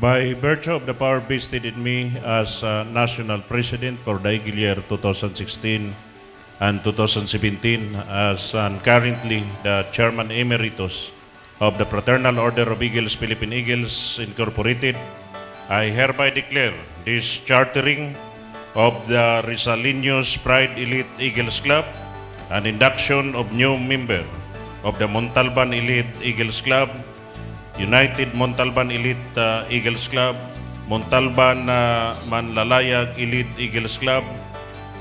By virtue of the power vested in me as National President for the Eagle year 2016 and 2017, and currently the Chairman Emeritus of the Fraternal Order of Eagles, Philippine Eagles Incorporated, I hereby declare this chartering of the Rizaleños Pride Elite Eagles Club and induction of new member of the Montalban Elite Eagles Club, United Montalban Elite Eagles Club, Montalban Manlalayag Elite Eagles Club,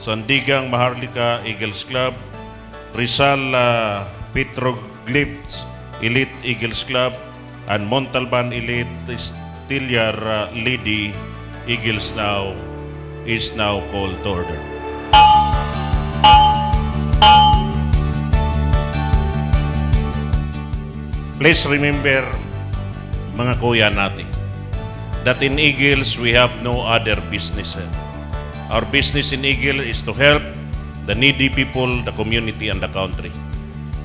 Sandigang Maharlika Eagles Club, Rizal Petroglyphs Elite Eagles Club, and Montalban Elite Stillar Lady Eagles is now called to order. Please remember, mga kuya natin, that in Eagles we have no other business. Our business in Eagle is to help the needy people, the community, and the country.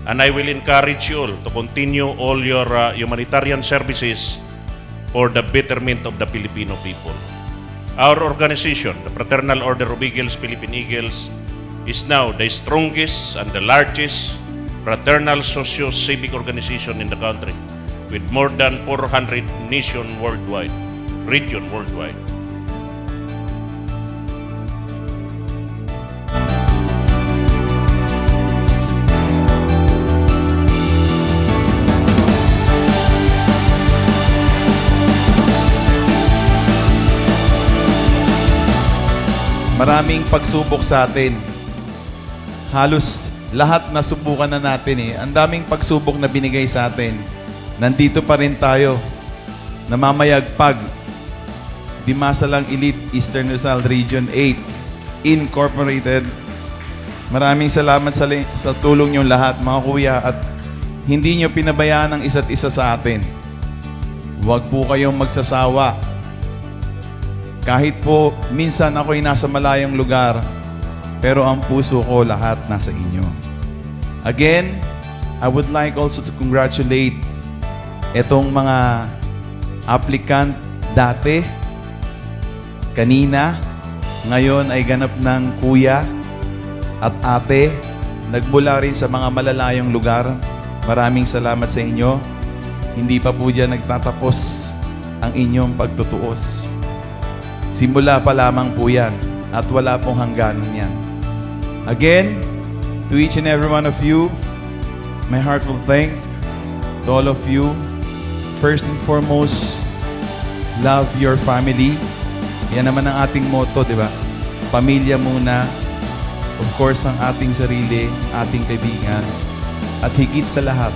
And I will encourage you all to continue all your humanitarian services for the betterment of the Filipino people. Our organization, the Fraternal Order of Eagles, Philippine Eagles, is now the strongest and the largest fraternal socio-civic organization in the country, with more than 400 region worldwide. Maraming pagsubok sa atin. Halos lahat nasubukan na natin eh. Ang daming pagsubok na binigay sa atin. Nandito pa rin tayo. Namamayagpag. Dimasalang Elite Eastern Rizal Region 8 Incorporated. Maraming salamat sa tulong nyo lahat, mga kuya, at hindi nyo pinabayaan ang isa't isa sa atin. Huwag po kayong magsasawa. Kahit po minsan ako'y nasa malayong lugar, pero ang puso ko lahat nasa inyo. Again, I would like also to congratulate itong mga applicant dati, kanina, ngayon ay ganap ng kuya at ate, nagmula rin sa mga malalayong lugar. Maraming salamat sa inyo. Hindi pa po dyan nagtatapos ang inyong pagtutuos. Simula pa lamang po yan at wala pong hangganan yan. Again, to each and every one of you, my heartfelt thank to all of you. First and foremost, love your family. Yan naman ang ating motto, di ba? Pamilya muna. Of course, ang ating sarili, ating kaibigan. At higit sa lahat,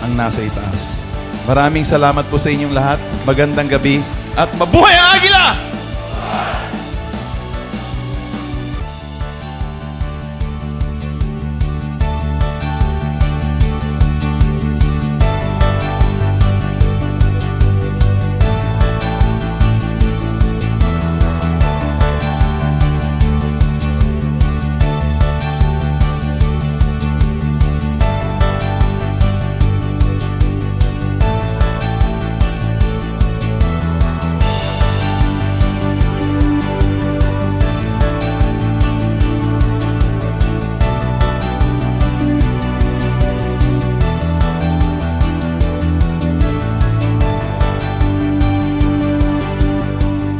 ang nasa itaas. Maraming salamat po sa inyong lahat. Magandang gabi. At mabuhay ang Agila!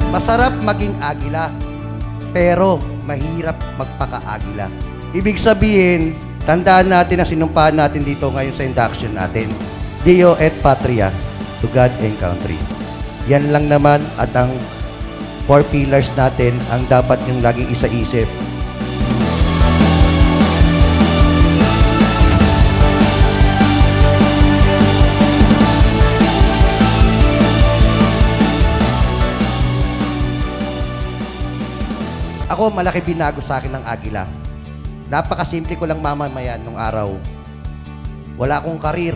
Masarap maging agila, pero mahirap magpaka-agila. Ibig sabihin, tandaan natin na sinumpaan natin dito ngayon sa induction natin. Deo et Patria, to God and country. Yan lang naman at ang 4 pillars natin ang dapat yung laging isa-isip. Ako, malaki binago sa akin ng agila. Napakasimple ko lang mamamayan nung araw. Wala akong karir.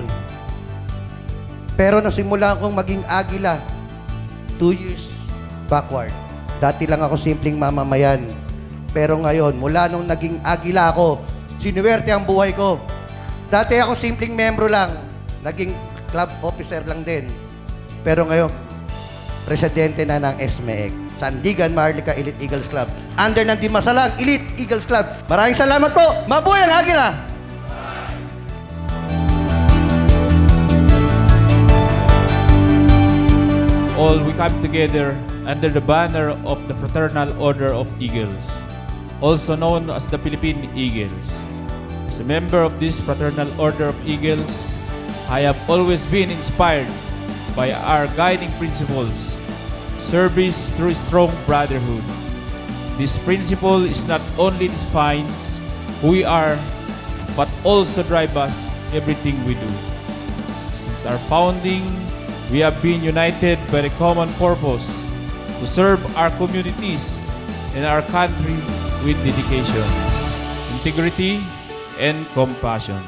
Pero nung simula akong maging agila, 2 years backward. Dati lang ako simpleng mamamayan. Pero ngayon, mula nung naging agila ako, sinuwerte ang buhay ko. Dati ako simpleng membro lang. Naging club officer lang din. Pero ngayon, presidente na ng SMEC, Sandigan Maharlika Elite Eagles Club, under ng Dimasalang Elite Eagles Club. Maraming salamat po! Mabuhay ang Agila! All we come together under the banner of the Fraternal Order of Eagles, also known as the Philippine Eagles. As a member of this Fraternal Order of Eagles, I have always been inspired by our guiding principles, service through strong brotherhood. This principle is not only defines who we are, but also drive us everything we do. Since our founding, we have been united by the common purpose to serve our communities and our country with dedication, integrity, and compassion.